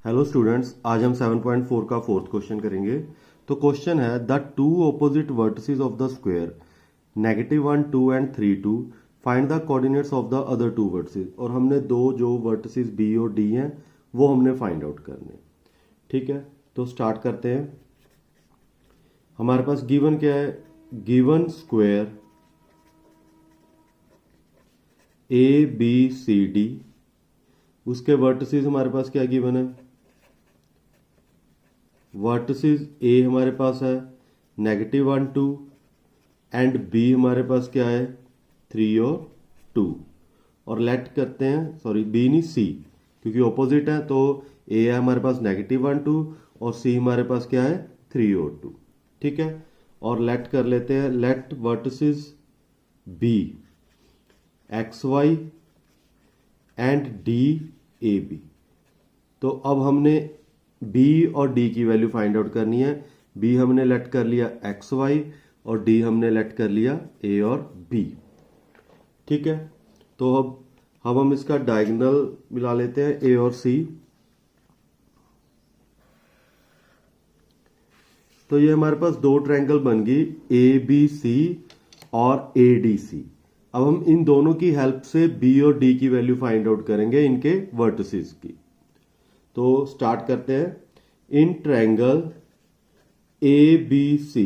Hello students, आज हम 7.4 का फोर्थ क्वेश्चन करेंगे। तो क्वेश्चन है the two opposite vertices of the square -1, 2 and 3, 2 find the coordinates of the other two vertices. और हमने दो जो वर्टिसेस बी और डी हैं वो हमने फाइंड आउट करने। ठीक है, तो स्टार्ट करते हैं। हमारे पास गिवन क्या है? Given square A B C D, उसके वर्टिसेस हमारे पास क्या गिवन है? वर्टिसेस ए हमारे पास है -1, 2 एंड बी हमारे पास क्या है 3 और 2। और लेट करते हैं, सॉरी बी नहीं सी, क्योंकि ऑपोजिट है। तो ए है हमारे पास -1, 2 और सी हमारे पास क्या है 3 और 2। ठीक है, और लेट कर लेते हैं। Let vertices B X Y and D A B. तो अब हमने बी और डी की वैल्यू फाइंड आउट करनी है। बी हमने लेट कर लिया एक्स वाई और डी हमने लेट कर लिया ए और बी। ठीक है, तो अब हम इसका डायगोनल मिला लेते हैं ए और सी। तो ये हमारे पास दो ट्रायंगल बन गई ए बी सी और ए डी सी। अब हम इन दोनों की हेल्प से बी और डी की वैल्यू फाइंड आउट करेंगे, इनके वर्टिसेस की। तो स्टार्ट करते हैं। In triangle A B C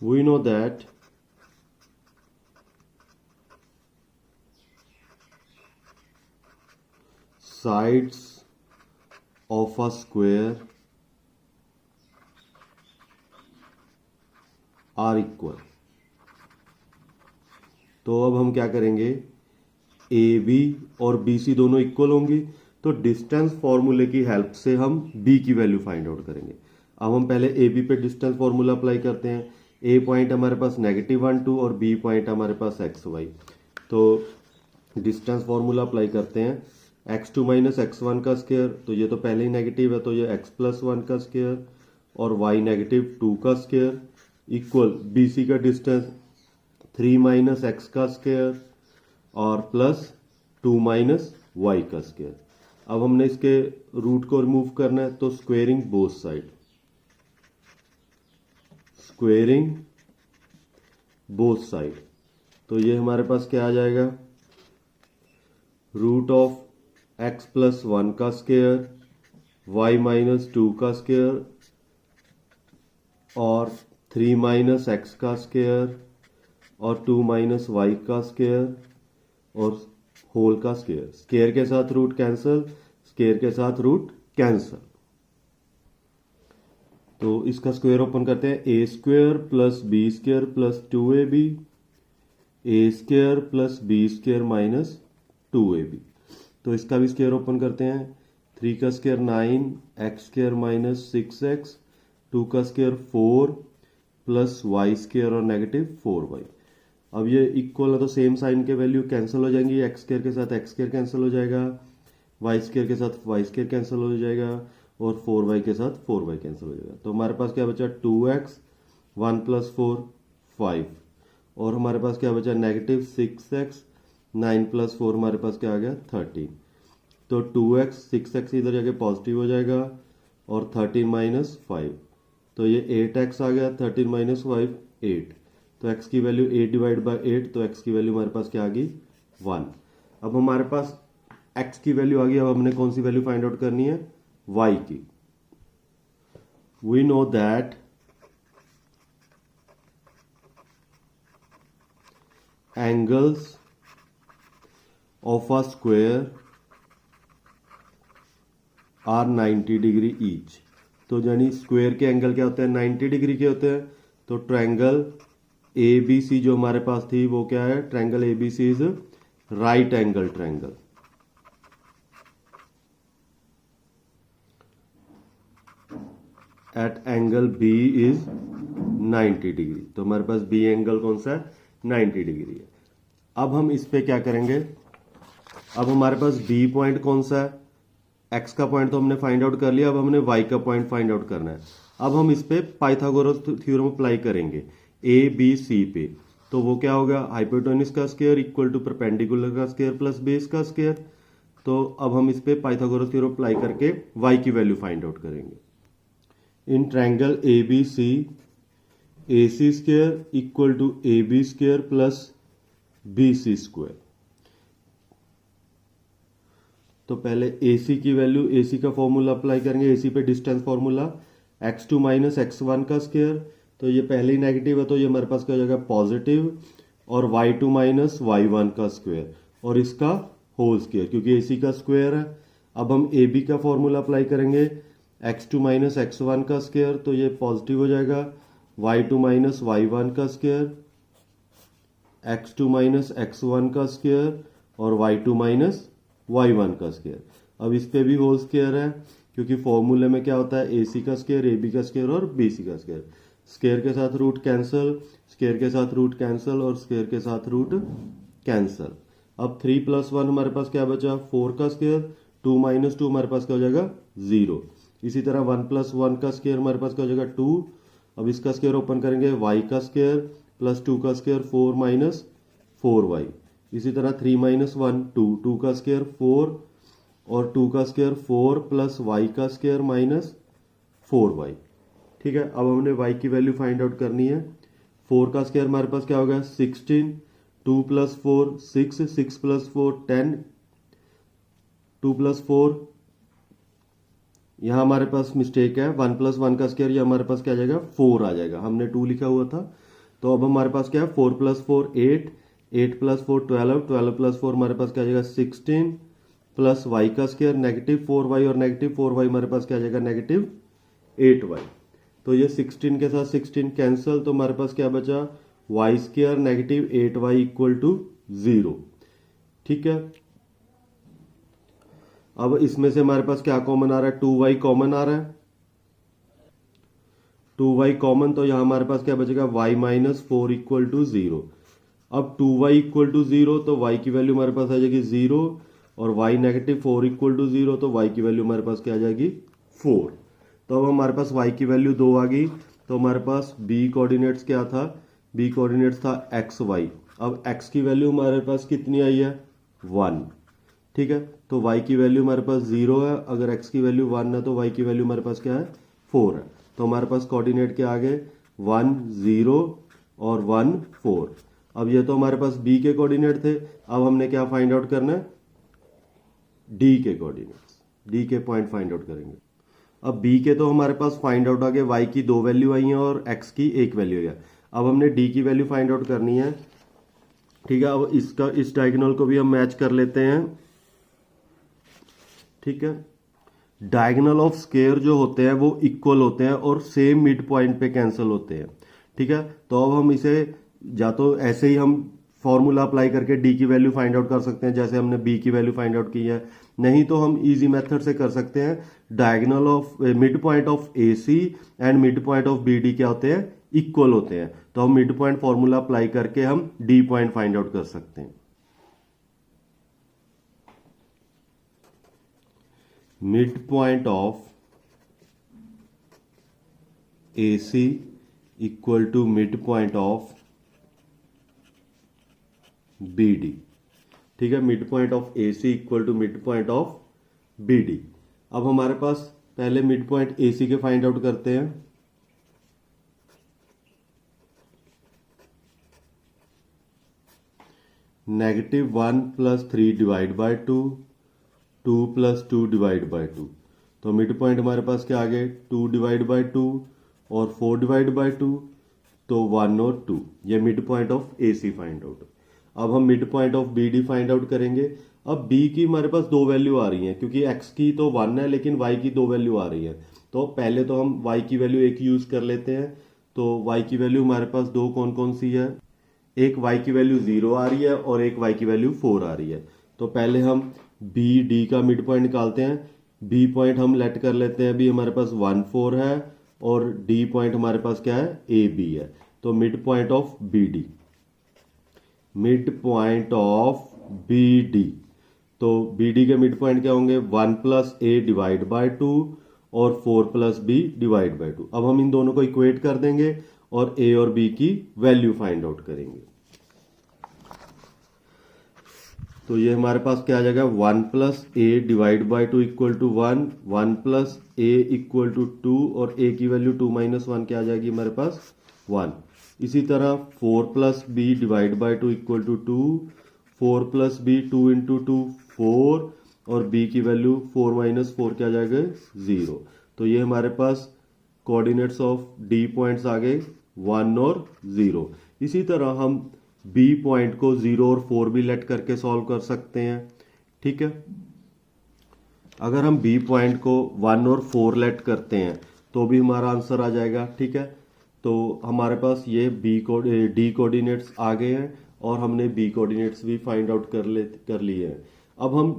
we know that sides of a square are equal। तो अब हम क्या करेंगे? ए बी और बी सी दोनों इक्वल होंगी, तो डिस्टेंस फॉर्मूले की हेल्प से हम बी की वैल्यू फाइंड आउट करेंगे। अब हम पहले ए बी पे डिस्टेंस फॉर्मूला अप्लाई करते हैं। ए पॉइंट हमारे पास -1, 2 और बी पॉइंट हमारे पास एक्स वाई। तो डिस्टेंस फॉर्मूला अप्लाई करते हैं। x2 माइनस x1 का स्क्वायर, तो ये तो पहले ही नेगेटिव है, तो ये x+1 का स्क्वायर और y -2 का स्क्वायर इक्वल बी सी का डिस्टेंस 3 माइनस एक्स का स्क्वायर और प्लस 2 माइनस वाई का स्क्वायर। अब हमने इसके रूट को रिमूव करना है, तो squaring both side, squaring both side. तो ये हमारे पास क्या आ जाएगा? रूट ऑफ x+1 का स्क्वायर, y -2 का स्क्वायर और 3 माइनस एक्स का स्क्वायर और 2 माइनस वाई का स्क्वायर और होल का स्क्वायर। स्क्वायर के साथ रूट कैंसल, स्क्वायर के साथ रूट कैंसल। तो इसका स्क्वायर ओपन करते हैं। A square plus b square plus 2ab, a square plus b square minus 2ab। तो इसका भी स्क्वायर ओपन करते हैं। 3 का square 9, x square minus 6x, 2 का स्क्वायर 4 प्लस वाई स्क्वायर और -4y। अब ये इक्वल है तो सेम साइन के वैल्यू कैंसिल हो जाएंगी। एक्स स्क्वायर के साथ एक्स स्क्वायर कैंसिल हो जाएगा, वाई स्क्वायर के साथ वाई स्क्वायर कैंसिल हो जाएगा और 4y के साथ 4y कैंसिल हो जाएगा। तो हमारे पास क्या बचा? 2x, 1 + 4 5 और हमारे पास क्या बचा? -6x, 9 + 4 हमारे पास क्या आ गया? 13। तो 2x, 6x इधर जाके पॉजिटिव हो जाएगा और 13 - 5, तो ये 8x आ गया। 13 - 5 8, तो x की वैल्यू 8/8, तो x की वैल्यू हमारे पास क्या आ गई? 1। अब हमारे पास x की वैल्यू आ गई। अब हमने कौन सी वैल्यू फाइंड आउट करनी है? y की। We know that angles of a square are 90 degree each. तो यानी स्क्वायर के एंगल क्या होते हैं? 90 डिग्री के होते हैं। तो ट्रायंगल ए बी सी जो हमारे पास थी वो क्या है? Triangle A B C is right angle triangle. At angle B is 90 degree. तो हमारे पास बी एंगल कौन सा है? 90 डिग्री है। अब हम इस पे क्या करेंगे? अब हमारे पास बी पॉइंट कौन सा है? एक्स का पॉइंट तो हमने फाइंड आउट कर लिया। अब हमने वाई का पॉइंट फाइंड आउट करना है। अब हम इस पे पाइथागोरस थ्योरम अप्लाई करेंगे ए बी सी पे। तो वो क्या होगा? हाइपोटेन्यूज का स्क्वायर इक्वल टू परपेंडिकुलर का स्क्वायर प्लस बेस का स्क्वायर। तो अब हम इस पे पाइथागोरस थ्योरम अप्लाई करके y की वैल्यू फाइंड आउट करेंगे। In triangle ABC AC square equal to AB square plus BC square. तो पहले AC की वैल्यू, AC का फॉर्मूला अप्लाई करेंगे। AC पे distance formula x2 minus x1 का स्क्वायर, तो ये पहले ही नेगेटिव है तो ये हमारे पास क्या हो जाएगा पॉजिटिव, और y2 माइनस y1 का स्क्वायर और इसका होल स्क्वायर क्योंकि AC का स्क्वायर है। अब हम AB का फॉर्मूला अप्लाई करेंगे, x2 माइनस x1 का स्क्वायर, तो ये पॉजिटिव हो जाएगा, y2 माइनस y1 का स्क्वायर, x2 माइनस x1 का स्क्वायर और y2 माइनस y1 का स्क्वायर। अब इस पे भी होल स्क्वायर है क्योंकि फॉर्मूले में क्या होता है AC का स्क्वायर, AB का स्क्वायर और BC का स्क्वायर। स्क्वायर के साथ रूट कैंसिल, स्क्वायर के साथ रूट कैंसिल और स्क्वायर के साथ रूट कैंसिल। अब 3 प्लस 1 हमारे पास क्या बचा 4 का स्क्वायर, 2 माइनस 2 हमारे पास क्या हो जाएगा 0। इसी तरह 1 प्लस 1 का स्क्वायर हमारे पास क्या हो जाएगा 2। अब इसका स्क्वायर ओपन करेंगे, y का स्क्वायर प्लस 2 का स्क्वायर 4 माइनस 4y। इसी तरह 3 माइनस 1 2, 2 का स्क्वायर 4 और 2 का स्क्वायर 4 प्लस y का स्क्वायर माइनस 4y। ठीक है, अब हमने y की वैल्यू फाइंड आउट करनी है। 4 का स्क्वायर हमारे पास क्या होगा 16, 2 प्लस 4 6, 6 प्लस 4 10, 2 प्लस 4, यहां हमारे पास मिस्टेक है, 1 प्लस 1 का स्क्वायर ये हमारे पास क्या आ जाएगा 4 आ जाएगा, हमने 2 लिखा हुआ था। तो अब हमारे पास क्या है 4 प्लस 4 8, 8 प्लस 4 12, 12 प्लस 4 हमारे पास क्या आ जाएगा 16 प्लस y का स्क्वायर नेगेटिव 4y और नेगेटिव 4y हमारे पास क्या आ जाएगा नेगेटिव 8y। तो ये 16 के साथ 16 कैंसिल, तो हमारे पास क्या बचा y square negative 8y equal to 0। ठीक है, अब इसमें से हमारे पास क्या कॉमन आ रहा है 2y कॉमन आ रहा है, 2y कॉमन, तो यहां हमारे पास क्या बचेगा y माइनस 4 इक्वल टू 0। अब 2y इक्वल टू 0 तो y की वैल्यू हमारे पास आ जाएगी 0 और y नेगेटिव 4 इक्वल टू 0 तो y की वैल्यू हमारे पास क्या आ जाएगी 4। तो अब हमारे पास y की वैल्यू 2 आ गई, तो हमारे पास b कोऑर्डिनेट्स क्या था, b कोऑर्डिनेट्स था x y। अब x की वैल्यू हमारे पास कितनी आई है 1। ठीक है, तो y की वैल्यू हमारे पास 0 है, अगर x की वैल्यू 1 है तो y की वैल्यू हमारे पास क्या है 4 है। तो हमारे पास कोऑर्डिनेट क्या आ गए 1 0 और 1 4। अब ये तो हमारे पास b के कोऑर्डिनेट थे, अब हमने क्या फाइंड आउट करना है d के कोऑर्डिनेट्स, d के पॉइंट फाइंड आउट करेंगे। अब b के तो हमारे पास फाइंड आउट आ गए, y की 2 वैल्यू आई है और x की 1 वैल्यू आई है। अब हमने d की वैल्यू फाइंड आउट करनी है। ठीक है, अब इसका इस डायगोनल को भी हम मैच कर लेते हैं। ठीक है, डायगोनल ऑफ स्क्वायर जो होते हैं वो इक्वल होते हैं और सेम मिड पॉइंट पे कैंसिल होते हैं। ठीक है, तो अब हम इसे या तो ऐसे ही हम फॉर्मूला अप्लाई करके डी की वैल्यू फाइंड आउट कर सकते हैं जैसे हमने बी की वैल्यू फाइंड आउट की है, नहीं तो हम इजी मेथड से कर सकते हैं। Diagonal of mid point of A C and mid point of B D क्या होते हैं इक्वल होते हैं, तो हम मिड पॉइंट फॉर्मूला अप्लाई करके हम डी पॉइंट फाइंड आउट कर सकते हैं। Mid point of A C equal to mid point of B D. ठीक है, mid point of A C equal to mid point of B D. अब हमारे पास पहले मिड पॉइंट ए सी के find out करते हैं। -1 + 3 डिवाइड बाय 2, 2 + 2 डिवाइड बाय 2, तो mid point हमारे पास क्या आ गए 2 डिवाइड बाय 2 और 4 डिवाइड बाय 2, तो 1 और 2, ये mid point of A C find out. अब हम mid point of B D find out करेंगे। अब b की हमारे पास 2 वैल्यू आ रही हैं क्योंकि x की तो 1 है लेकिन y की 2 वैल्यू आ रही है, तो पहले तो हम y की वैल्यू एक यूज कर लेते हैं। तो y की वैल्यू हमारे पास 2 कौन कौन सी है, एक y की वैल्यू 0 आ रही है और एक y की वैल्यू 4 आ रही है। तो पहले हम b d का मिड पॉइंट निकालते हैं। b पॉइंट हम लेट कर लेते हैं, b हमारे पास 1 4 है और d पॉइंट हमारे पास क्या है a b है। तो mid point of B D, mid point of B D, तो बी डी के मिड पॉइंट क्या होंगे 1 + a डिवाइड बाय 2 और 4 + b डिवाइड बाय 2। अब हम इन दोनों को इक्वेट कर देंगे और a और b की वैल्यू फाइंड आउट करेंगे। तो ये हमारे पास क्या आ जाएगा 1 plus A divide by 2 equal to 1, 1 plus A equal to 2 और ए की वैल्यू 2 माइनस 1 क्या आ जाएगी हमारे पास 1। इसी तरह 4 plus B divide by 2 equal to 2, 4 plus B 2 into 2 4 और b की वैल्यू 4 माइनस 4 क्या आ जाएगा 0। तो ये हमारे पास कोऑर्डिनेट्स ऑफ d पॉइंट्स आ गए 1 और 0। इसी तरह हम b पॉइंट को 0 और 4 भी लेट करके सॉल्व कर सकते हैं। ठीक है, अगर हम b पॉइंट को 1 और 4 लेट करते हैं तो भी हमारा आंसर आ जाएगा। ठीक है, तो हमारे पास ये d कोऑर्डिनेट्स आ गए हैं और हमने b कोऑर्डिनेट्स भी फाइंड आउट कर लिए हैं। अब हम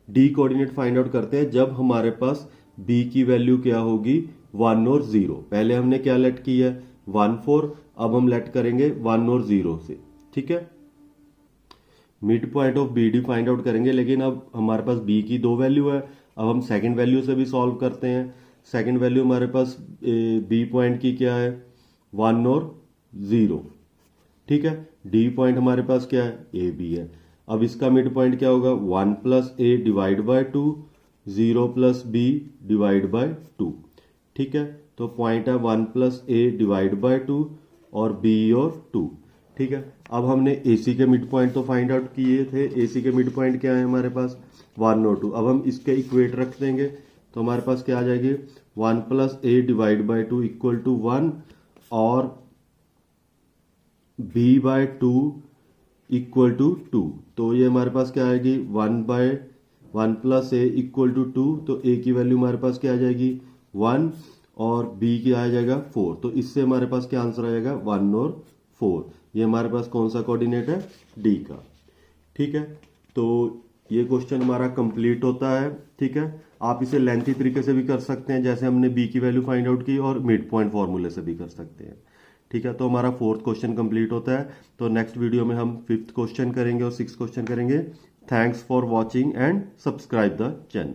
d कोऑर्डिनेट फाइंड आउट करते हैं जब हमारे पास b की वैल्यू क्या होगी 1 और 0। पहले हमने क्या लेट की है 1 4, अब हम लेट करेंगे 1 और 0 से। ठीक है, mid point of B D find out करेंगे, लेकिन अब हमारे पास b की 2 वैल्यू है। अब हम सेकंड वैल्यू से भी सॉल्व करते हैं। सेकंड वैल्यू हमारे पास b पॉइंट की क्या है 1 और 0। ठीक है, d पॉइंट हमारे पास क्या है ए बी है। अब इसका मिड पॉइंट क्या होगा 1 plus A divide by 2, 0 plus B divide by 2। ठीक है, तो पॉइंट है 1 प्लस ए डिवाइड बाय 2 और b और 2। ठीक है, अब हमने AC के मिड पॉइंट तो फाइंड आउट किए थे। AC के मिड पॉइंट क्या है हमारे पास 1 और 2। अब हम इसके इक्वेट रख देंगे तो हमारे पास क्या आ जाएगी 1 plus A divide by 2 equal to 1 और b बाय 2 इक्वल टू 2। तो ये हमारे पास क्या आएगी 1 प्लस ए इक्वल टू 2। तो a की वैल्यू हमारे पास क्या आ जाएगी 1 और b क्या आ जाएगा 4। तो इससे हमारे पास क्या आंसर आ जाएगा 1 और 4। ये हमारे पास कौन सा कोऑर्डिनेट है d का। ठीक है, तो ये क्वेश्चन हमारा कंप्लीट होता है। ठीक है, आप इसे लेंथी तरीके से भी कर सकते हैं जैसे हमने b की वैल्यू फाइंड आउट की, और मिड पॉइंट फॉर्मूले से भी कर सकते हैं। ठीक है, तो हमारा 4th क्वेश्चन कंप्लीट होता है। तो नेक्स्ट वीडियो में हम 5th क्वेश्चन करेंगे और 6th क्वेश्चन करेंगे। Thanks for watching and subscribe the channel.